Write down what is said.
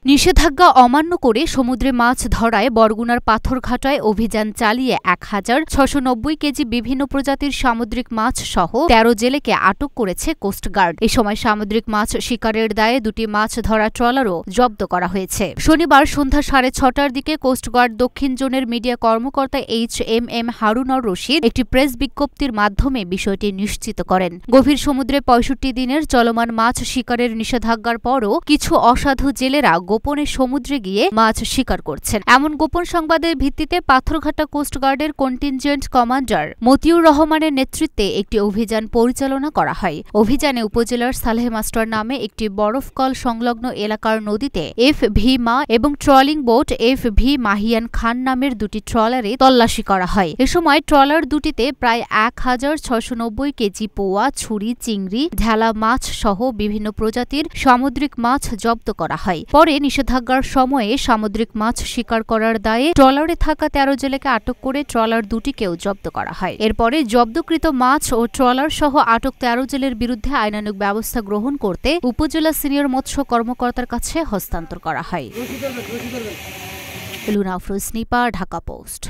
নিষেধাজ্ঞা অমান্য করে সমুদ্রে মাছ ধরায় বরগুনার পাথরঘাটায় অভিযান চালিয়ে ১,৬৯০ কেজি বিভিন্ন প্রজাতির সামুদ্রিক মাছ সহ ১৩ জেলেকে আটক করেছে কোস্টগার্ড। এ সময় সামুদ্রিক মাছ শিকারের দায়ে দুটি মাছ ধরা ট্রলারও জব্দ করা হয়েছে। শনিবার সন্ধ্যা ৬:৩০টার দিকে কোস্টগার্ড দক্ষিণ জোনের মিডিয়া কর্মকর্তা HMM হারুনর রশিদ একটি প্রেস বিজ্ঞপ্তির মাধ্যমে বিষয়টি নিশ্চিত করেন। গভীর সমুদ্রে ৬৫ দিনের চলমান মাছ শিকারের নিষেধাজ্ঞার পরও কিছু অসাধু জেলেরা গোপনে সমুদ্রে গিয়ে মাছ শিকার করছেন। এমন গোপন সংবাদের ভিত্তিতে পাথরঘাটা কোস্টগার্ডের কন্টিনজেন্ট কমান্ডার মতিউর রহমানের নেতৃত্বে একটি অভিযান পরিচালনা করা হয়। অভিযানে উপজেলার সালেহ মাস্টার নামে একটি বরফকল সংলগ্ন এলাকার নদীতে FV মা এবং ট্রলিং বোট FV মাহিয়ান খান নামের দুটি ট্রলারে তল্লাশি করা হয়। এ সময় ট্রলার দুটিতে প্রায় ১,৬৯০ কেজি পোয়া, ছুরি, চিংড়ি, ঢেলা মাছ সহ বিভিন্ন প্রজাতির সামুদ্রিক মাছ জব্দ করা হয়। পরে নিষেধাজ্ঞার সময়ে সামুদ্রিক মাছ শিকার করার দায়ে ট্রলারে থাকা ১৩ জেলেকে আটক করে ট্রলার দুটিকেও জব্দ করা হয়। এরপরে জব্দকৃত মাছ ও ট্রলার সহ আটক ১৩ জেলের বিরুদ্ধে আইনানুগ ব্যবস্থা গ্রহণ করতে উপজেলা সিনিয়র মৎস্য কর্মকর্তার কাছে হস্তান্তর করা হয়। লুনা আফরোজ, নিপা, ঢাকা পোস্ট।